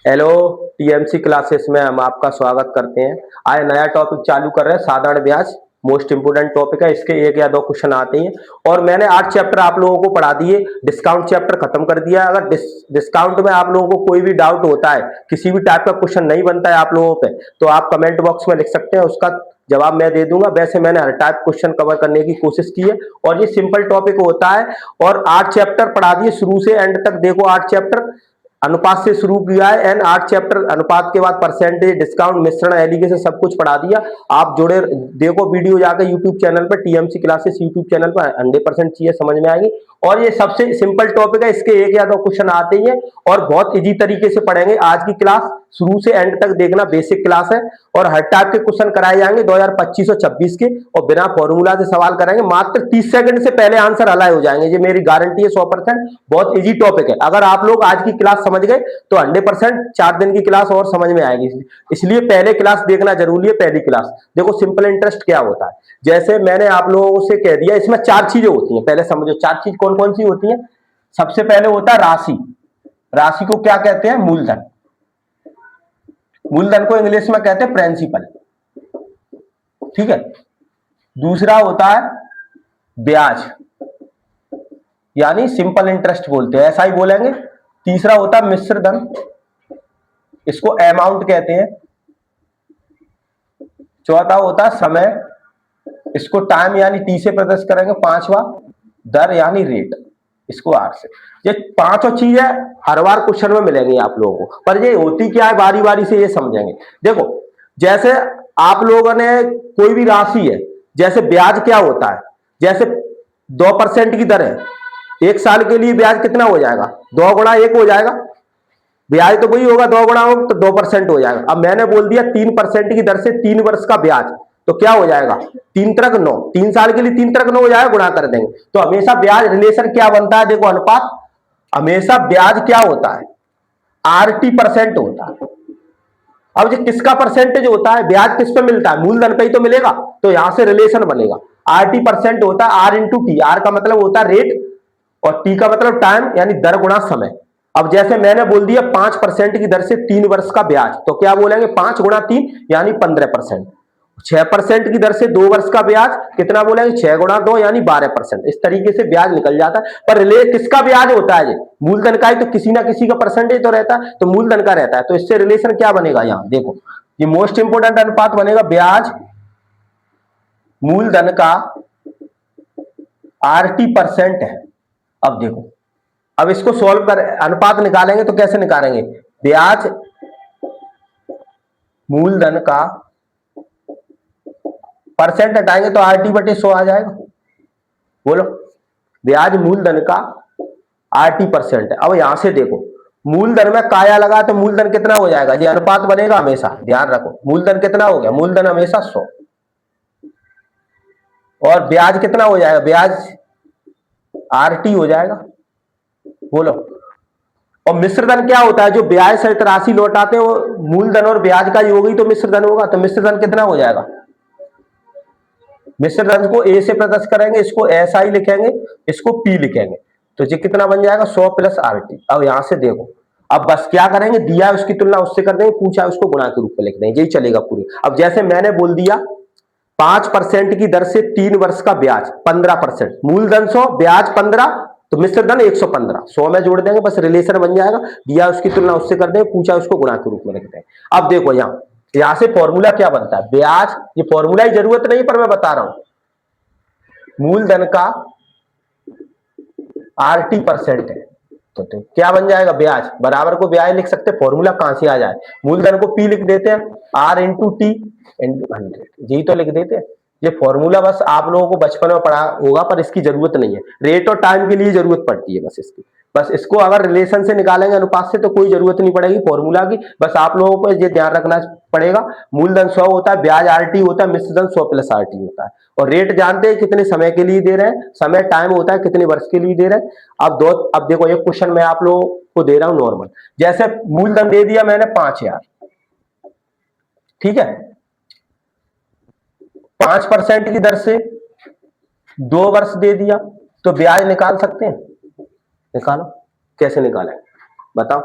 Hello. TMC classes में हम आपका स्वागत करते हैं। आज नया टॉपिक चालू कर रहे हैं, साधारण ब्याज। मोस्ट इंपोर्टेंट टॉपिक है, इसके एक या दो क्वेश्चन आते हैं। और मैंने 8 चैप्टर आप लोगों को पढ़ा दिए, डिस्काउंट चैप्टर खत्म कर दिया। अगर डिस्काउंट में आप लोगों को कोई भी डाउट होता है, किसी भी टाइप का क्वेश्चन नहीं बनता है आप लोगों पे, तो आप कमेंट बॉक्स में लिख सकते हैं, उसका जवाब मैं दे दूंगा। वैसे मैंने हर टाइप क्वेश्चन कवर करने की कोशिश की है और ये सिंपल टॉपिक होता है। और 8 चैप्टर पढ़ा दिए शुरू से एंड तक। देखो 8 चैप्टर अनुपात से शुरू किया है एंड 8 चैप्टर अनुपात के बाद परसेंटेज, डिस्काउंट, मिश्रण, एलिगेशन सब कुछ पढ़ा दिया। आप जुड़े देखो वीडियो जाकर यूट्यूब चैनल पर, टीएमसी क्लासेस यूट्यूब चैनल पर 100% चीजें समझ में आएगी। और ये सबसे सिंपल टॉपिक है, इसके एक या दो क्वेश्चन आते ही हैं और बहुत इजी तरीके से पढ़ेंगे। आज की क्लास शुरू से एंड तक देखना, बेसिक क्लास है और हर टाइप के क्वेश्चन कराए जाएंगे 2025 और 26 के। और बिना फॉर्मूला से सवाल कराएंगे, मात्र 30 सेकंड से पहले आंसर अलाइ हो जाएंगे, ये मेरी गारंटी है 100%। बहुत इजी टॉपिक है। अगर आप लोग आज की क्लास समझ गए तो 100% 4 दिन की क्लास और समझ में आएगी। इसलिए पहले क्लास देखना जरूरी है। पहली क्लास देखो, सिंपल इंटरेस्ट क्या होता है। जैसे मैंने आप लोगों से कह दिया, इसमें 4 चीजें होती हैं, पहले समझो 4 चीज कौन कौन सी होती हैं। सबसे पहले होता है राशि। राशि को क्या कहते हैं? मूलधन। मूलधन को इंग्लिश में कहते हैं प्रिंसिपल। ठीक है। दूसरा होता है ब्याज, यानी सिंपल इंटरेस्ट बोलते हैं, ऐसा ही बोलेंगे। तीसरा होता है मिश्र धन, इसको अमाउंट कहते हैं। चौथा होता है समय, इसको टाइम यानी टी से प्रदर्शित करेंगे। पांचवा दर यानी रेट, इसको आर से। ये पांचों चीजें हर बार क्वेश्चन में मिलेंगी आप लोगों को, पर ये होती क्या है बारी बारी से ये समझेंगे। देखो, जैसे आप लोगों ने कोई भी राशि है, जैसे ब्याज क्या होता है, जैसे 2% की दर है, 1 साल के लिए ब्याज कितना हो जाएगा? 2 गुणा 1 हो जाएगा। ब्याज तो वही होगा, 2 गुणा हो तो 2% हो जाएगा। अब मैंने बोल दिया 3% की दर से 3 वर्ष का ब्याज, तो क्या हो जाएगा? 3×9, 3 साल के लिए 3×9 हो जाएगा, गुणा कर देंगे। तो हमेशा ब्याज रिलेशन क्या बनता है? देखो अनुपात, हमेशा ब्याज क्या होता है? RT% होता है। अब जो किसका परसेंटेज होता है? ब्याज किस पे मिलता है? मूलधन पे ही तो मिलेगा, तो यहां से रिलेशन बनेगा। RT% होता है R×T। R का मतलब होता है रेट और T का मतलब टाइम, यानी दर गुणा समय। अब जैसे मैंने बोल दिया 5% की दर से 3 वर्ष का ब्याज, तो क्या बोलेंगे? 5×3 यानी 15%। 6% की दर से 2 वर्ष का ब्याज, कितना बोलेंगे? 6×2 यानी 12%। इस तरीके से ब्याज निकल जाता है। पर किसका ब्याज होता है? ये मूलधन का ही, तो किसी ना किसी का परसेंटेज तो रहता है, तो मूलधन का रहता है। तो इससे रिलेशन क्या बनेगा? यहां देखो, ये मोस्ट इंपोर्टेंट अनुपात बनेगा, ब्याज मूलधन का RT% है। अब देखो, अब इसको सॉल्व कर अनुपात निकालेंगे तो कैसे निकालेंगे? ब्याज मूलधन का परसेंट हटाएंगे तो RT/100 आ जाएगा। बोलो, ब्याज मूलधन का RT% है। अब यहां से देखो, मूलधन में काया लगा तो मूलधन कितना हो जाएगा? ये अनुपात बनेगा हमेशा, ध्यान रखो। मूलधन कितना हो गया? मूलधन हमेशा 100। और ब्याज कितना हो जाएगा? ब्याज RT हो जाएगा। बोलो, और मिश्रधन क्या होता है? जो ब्याज सहित राशि लौटाते हैं वो मूलधन और ब्याज का योग ही तो मिश्रधन होगा। तो मिश्रधन कितना हो जाएगा? मिश्रधन को ए से प्रदर्शित करेंगे, इसको ऐसा ही लिखेंगे, इसको पी लिखेंगे। तो ये कितना बन जाएगा? 100 + RT। अब यहां से देखो, अब बस क्या करेंगे? दिया है उसकी तुलना उससे कर देंगे, पूछा उसको गुणा के रूप में लिख देंगे, यही चलेगा पूरी। अब जैसे मैंने बोल दिया 5% की दर से 3 वर्ष का ब्याज 15%, मूलधन 100, ब्याज 15, तो मिश्रधन 115। 100 में जोड़ देंगे, बस रिलेशन बन जाएगा। दिया उसकी तुलना उससे कर देंगे, पूछा उसको गुणा के रूप में लिख देंगे। अब देखो यहां से फॉर्मूला क्या बनता है? ब्याज, ये फॉर्मूला की जरूरत नहीं, पर मैं बता रहा हूं, मूलधन का RT% है। तो क्या बन जाएगा? ब्याज बराबर को ब्याज लिख सकते, फॉर्मूला कहां से आ जाए? मूलधन को P लिख देते हैं, R×T × 100, यही तो लिख देते हैं। ये फॉर्मूला बस आप लोगों को बचपन में पढ़ा होगा, पर इसकी जरूरत नहीं है। रेट और टाइम के लिए जरूरत पड़ती है बस इसकी। बस इसको अगर रिलेशन से निकालेंगे, अनुपात से, तो कोई जरूरत नहीं पड़ेगी फॉर्मूला की। बस आप लोगों को ये ध्यान रखना पड़ेगा, मूलधन 100 होता है, ब्याज RT होता है, मिश्रधन 100 + RT होता है। और रेट जानते हैं कितने समय के लिए दे रहे हैं, समय टाइम होता है कितने वर्ष के लिए दे रहे हैं। अब देखो, एक क्वेश्चन मैं आप लोगों को दे रहा हूं नॉर्मल। जैसे मूलधन दे दिया मैंने 5000, ठीक है। 5% की दर से 2 वर्ष दे दिया, तो ब्याज निकाल सकते हैं? निकालो, कैसे निकालें बताओ।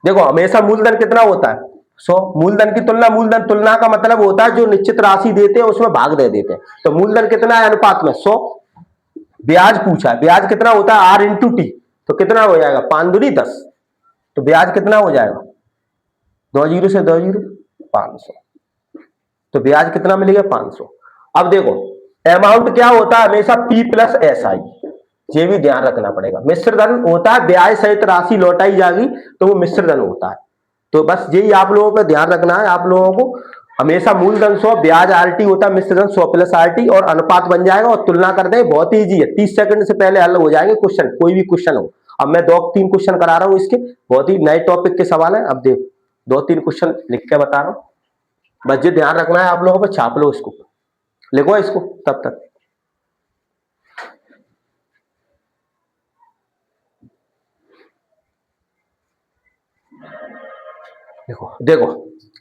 देखो हमेशा मूलधन कितना होता है 100, मूलधन की तुलना, मूलधन तुलना का मतलब होता है जो निश्चित राशि देते हैं उसमें भाग दे देते हैं। तो मूलधन कितना है अनुपात में 100। ब्याज पूछा है, ब्याज कितना होता है आर इंटू टी, तो कितना हो जाएगा 5 दूनी 10, तो ब्याज कितना हो जाएगा 2 जीरो से 2 जीरो 500, तो ब्याज कितना मिलेगा 500। अब देखो अमाउंट क्या होता है हमेशा पी प्लस एस आई, ये भी ध्यान रखना पड़ेगा। मिश्र धन होता है ब्याज सहित राशि लौटाई जाएगी तो वो मिश्र धन होता है। तो बस यही आप लोगों को ध्यान रखना है, आप लोगों को हमेशा मूलधन 100, ब्याज आरटी होता है, मिश्र धन 100 प्लस आरटी, और अनुपात बन जाएगा और तुलना कर दें। बहुत ही इजी है, 30 सेकंड से पहले हल हो जाएंगे क्वेश्चन, कोई भी क्वेश्चन हो। अब मैं 2-3 क्वेश्चन करा रहा हूं इसके, बहुत ही नए टॉपिक के सवाल है। अब देख 2-3 क्वेश्चन लिख के बता रहा हूं, बस ये ध्यान रखना है आप लोगों को। छाप लो इसको, लिखो इसको तब तक। देखो देखो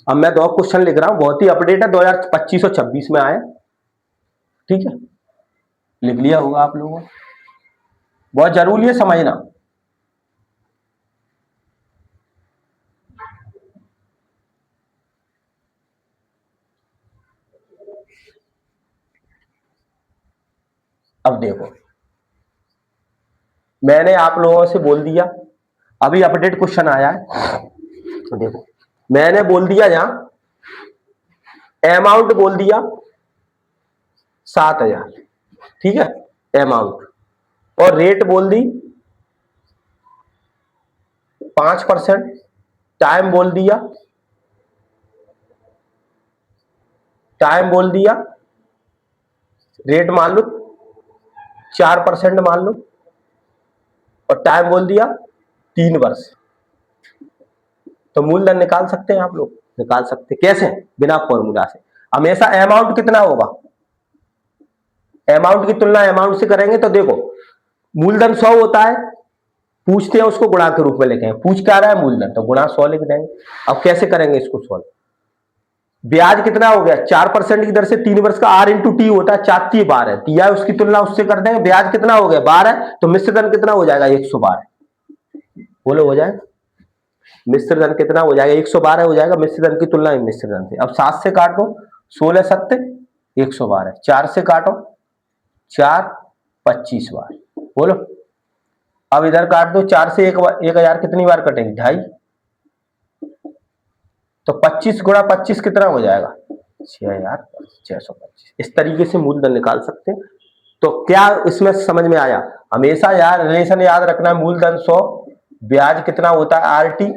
अब मैं 2 क्वेश्चन लिख रहा हूं, बहुत ही अपडेट है, 2025 और 26 में आए। ठीक है, लिख लिया होगा आप लोगों ने, बहुत जरूरी है समझना। अब देखो मैंने आप लोगों से बोल दिया, अभी अपडेट क्वेश्चन आया है, तो देखो मैंने बोल दिया यहां अमाउंट बोल दिया 7,000, ठीक है अमाउंट, और रेट बोल दी 5%, टाइम बोल दिया, टाइम बोल दिया, रेट मान लो 4% मान लो, और टाइम बोल दिया 3 वर्ष। तो मूलधन निकाल सकते हैं आप लोग, निकाल सकते हैं कैसे, बिना फॉर्मूला से। हमेशा अमाउंट कितना होगा, अमाउंट की तुलना अमाउंट से करेंगे। तो देखो मूलधन 100 होता है, पूछते हैं उसको गुणा के रूप में लिखेंगे, पूछ क्या रहा है मूलधन, तो गुणा 100 लिख देंगे। अब कैसे करेंगे इसको सॉल्व, ब्याज कितना हो गया 4% की दर से 3 वर्ष का, आर इंटू टी होता है, 4 12 दिया, उसकी तुलना उससे कर देंगे। ब्याज कितना हो गया 12, तो मिश्र धन कितना हो जाएगा 112, बोलो हो जाएगा मिश्र धन कितना हो जाएगा 112 हो जाएगा, मिश्र धन की तुलना में मिश्र धन से। अब 7 से काटो, 16 7 112, 4 से काटो 4 25 बार, बोलो। अब इधर काट दो, 4 से 1000 कितनी बार कटेंगे 2.5, तो 25 गुणा 25 कितना हो जाएगा 6,625। इस तरीके से मूलधन निकाल सकते हैं। तो क्या इसमें समझ में आया, हमेशा यार रिलेशन याद रखना है, मूलधन 100, ब्याज कितना होता है आरटी,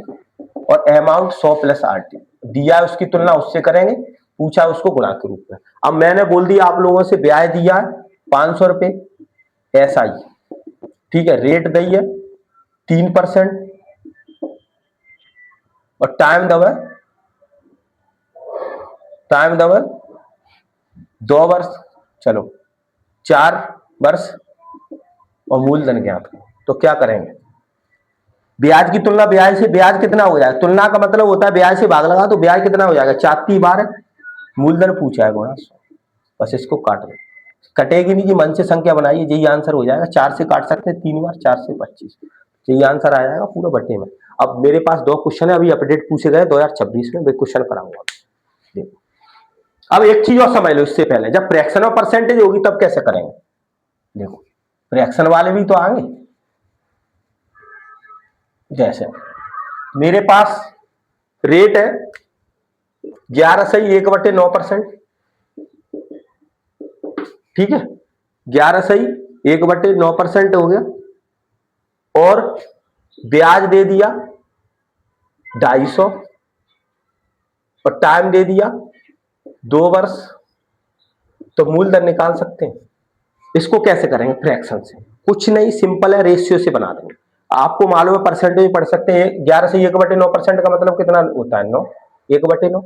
और अमाउंट 100 प्लस आरटी दिया है, उसकी तुलना उससे करेंगे, पूछा उसको गुणा के रूप में। अब मैंने बोल दिया आप लोगों से ब्याज दिया है 500 रुपए एसआई, ठीक है, रेट दी है 3%, और टाइम दबे 2 वर्ष, चलो 4 वर्ष, और मूलधन ज्ञात करो। तो क्या करेंगे, ब्याज की तुलना ब्याज से, ब्याज कितना हो जाएगा, तुलना का मतलब होता है ब्याज से भाग लगा, तो ब्याज कितना हो जाएगा 4 12, मूलधन पूछा है गुणा 100, बस इसको काट दो, कटेगी नहीं कि मन से संख्या बनाइए, यही आंसर हो जाएगा। 4 से काट सकते हैं 3 बार, 4 से 25, यही आंसर आ जाएगा पूरा बटे में। अब मेरे पास 2 क्वेश्चन है, अभी अपडेट पूछे गए 2026 में, मैं क्वेश्चन कराऊंगा। देखो अब एक चीज और समझ लो इससे पहले, जब फ्रैक्शन और परसेंटेज होगी तब कैसे करेंगे। देखो फ्रैक्शन वाले भी तो आएंगे, जैसे मेरे पास रेट है 11 सही 1/9%, ठीक है 11 सही 1/9% हो गया, और ब्याज दे दिया 250, और टाइम दे दिया 2 वर्ष, तो मूलधन निकाल सकते हैं। इसको कैसे करेंगे, फ्रैक्शन से, कुछ नहीं सिंपल है, रेशियो से बना देंगे। आपको मालूम है परसेंटेज पढ़ सकते हैं, 11 से 1/9% का मतलब कितना होता है 9, 1/9,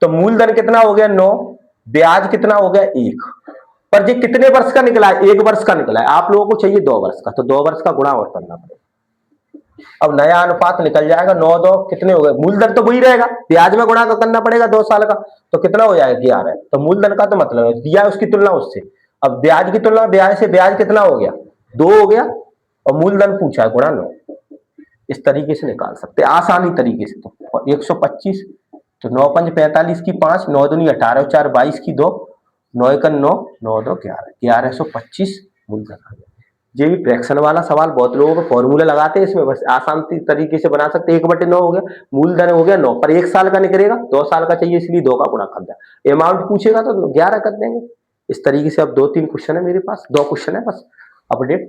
तो मूलधन कितना हो गया 9, ब्याज कितना हो गया 1, पर ये कितने वर्ष का निकला है 1 वर्ष का निकला है, आप लोगों को चाहिए 2 वर्ष का, तो 2 वर्ष का गुणा और करना पड़ेगा। अब नया अनुपात निकल जाएगा, 9 2 कितने हो गए, मूलधन तो वही रहेगा, ब्याज में गुणा करना पड़ेगा 2 साल का, तो कितना हो जाएगा 11, तो मूलधन का तो मतलब है दिया उसकी तुलना उससे। अब ब्याज की तुलना ब्याज से, ब्याज कितना हो गया 2 हो गया, और मूलधन पूछा है गुणा 9, इस तरीके से निकाल सकते हैं आसानी तरीके से। तो 125 तो 9 5 45 की 5, 9 दूनी 18, 4 22 की 2, 9 1 9, 9 2 11, 1125 मूलधन आ गया। ये भी फ्रैक्शन वाला सवाल बहुत लोगों को फॉर्मूला लगाते हैं, इसमें बस आसान तरीके से बना सकते हैं। 1/9 हो गया, मूलधन हो गया 9, पर 1 साल का निकलेगा, 2 साल का चाहिए इसलिए 2 का गुणा कर दिया। अमाउंट पूछेगा तो 11 कर देंगे। इस तरीके से अब 2-3 क्वेश्चन है मेरे पास, 2 क्वेश्चन है बस अपडेट।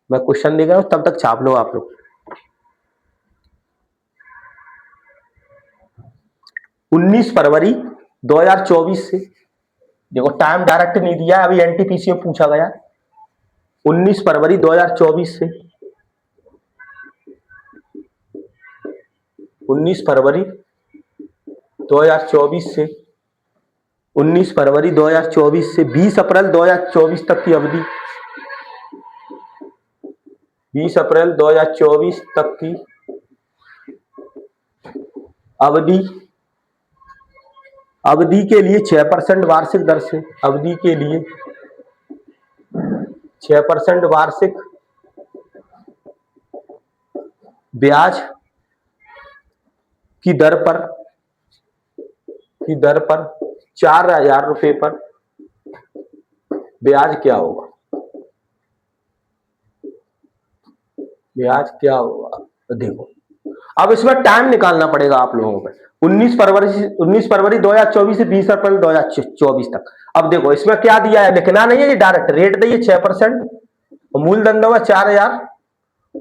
मैं क्वेश्चन दे रहा हूं, तब तक छाप लो आप लोग। 19 फरवरी 2024 से, देखो टाइम डायरेक्ट नहीं दिया है, अभी एनटीपीसी में पूछा गया। 19 फरवरी 2024 से 19 फरवरी 2024 से 19 फरवरी 2024 से 20 अप्रैल 2024 तक की अवधि, 20 अप्रैल 2024 तक की अवधि के लिए 6% वार्षिक दर से, अवधि के लिए 6% वार्षिक ब्याज की दर पर 4,000 रुपए पर ब्याज क्या होगा, ब्याज क्या होगा। तो देखो अब इसमें टाइम निकालना पड़ेगा आप लोगों को। 19 फरवरी 2024 से 20 अप्रैल 2024 तक। अब देखो इसमें क्या दिया है, लिखना नहीं है, ये डायरेक्ट रेट दी है 6%, मूलधन दो 4,000,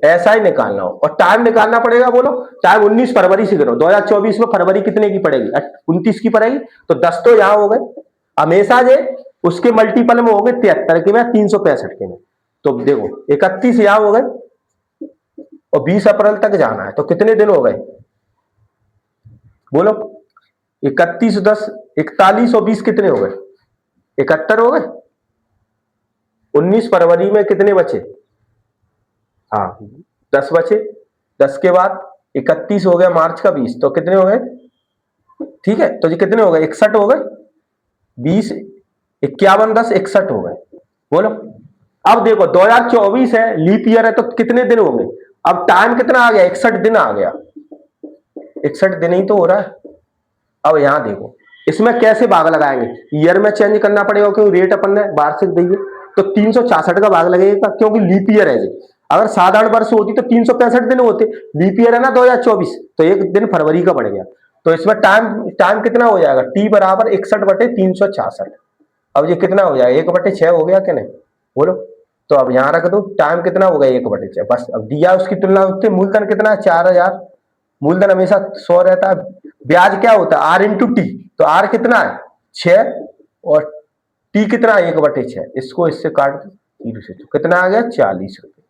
ऐसा ही निकालना हो और टाइम निकालना पड़ेगा। बोलो टाइम 19 फरवरी से करो, 2024 में फरवरी कितने की पड़ेगी, 29 की पड़ेगी, तो 10 तो यहां हो गए हमेशा जे, उसके मल्टीपल में हो गए 73 के में, 365 के में। तो देखो 31 यहां हो गए और 20 अप्रैल तक जाना है, तो कितने दिन हो गए बोलो, 31 10 41 और 20 कितने हो गए, 71 हो गए। 19 फरवरी में कितने बचे, हाँ 10 बचे, 10 के बाद 31 हो गया मार्च का 20, तो कितने हो गए, ठीक है, तो ये कितने हो गए 61 हो गए, 20 51 10 61 हो गए। बोलो अब देखो 2024 है, लीप ईयर है, तो कितने दिन हो गए, अब टाइम कितना आ गया, 61 दिन आ गया, 61 दिन ही तो हो रहा है। अब यहां देखो इसमें कैसे भाग लगाएंगे, ईयर में चेंज करना पड़ेगा क्योंकि रेट अपन ने वार्षिक दी है, तो 366 का भाग लगेगा क्योंकि लीप ईयर है जी। अगर साधारण वर्ष होती तो 365 दिन होते, लीप ईयर है ना 2024, तो एक दिन फरवरी का बढ़ गया, तो इसमें टाइम कितना हो जाएगा, टी बराबर 61/366। अब ये कितना हो जाएगा, 1/6 हो गया कि नहीं बोलो। तो अब यहां रख दो, टाइम कितना हो गया 1/6, बस अब दिया उसकी तुलना होती, मूलधन कितना है 4,000, मूलधन हमेशा 100 रहता है, ब्याज क्या होता है R×T, तो R कितना है 6 और T कितना है 1/6, इसको इससे काट दो 0 से, तो कितना आ गया 40 रुपए।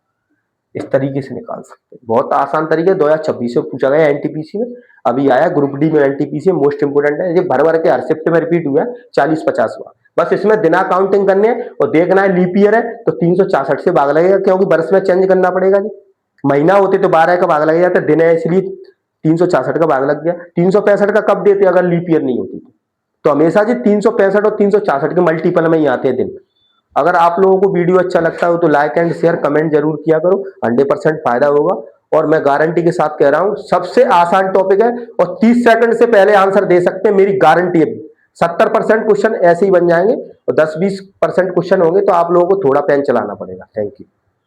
इस तरीके से निकाल सकते हैं, बहुत आसान तरीके। 2026 में पूछा गया एनटीपीसी में, अभी आया ग्रुप डी में एनटीपीसी, मोस्ट इंपोर्टेंट है, ये भर के हर शिफ्ट में रिपीट हुआ है 40-50 बार। बस इसमें दिना काउंटिंग करनी है और देखना है लीप ईयर है तो 366 से भाग लगेगा, क्योंकि वर्ष में चेंज करना पड़ेगा जी, महीना होते तो 12 का भाग लगेगा, तो दिन है इसलिए 366 का भाग लग गया। 365 का कब देते अगर लीप ईयर नहीं होती तो हमेशा जी 365 और 366 के मल्टीपल में ही आते हैं दिन। अगर आप लोगों को वीडियो अच्छा लगता हो तो लाइक एंड शेयर कमेंट जरूर किया करो, 100% फायदा होगा। और मैं गारंटी के साथ कह रहा हूं सबसे आसान टॉपिक है और 30 सेकंड से पहले आंसर दे सकते हैं, मेरी गारंटी है। 70% क्वेश्चन ऐसे ही बन जाएंगे और 10-20% क्वेश्चन होंगे तो आप लोगों को थोड़ा पेन चलाना पड़ेगा। Thank you.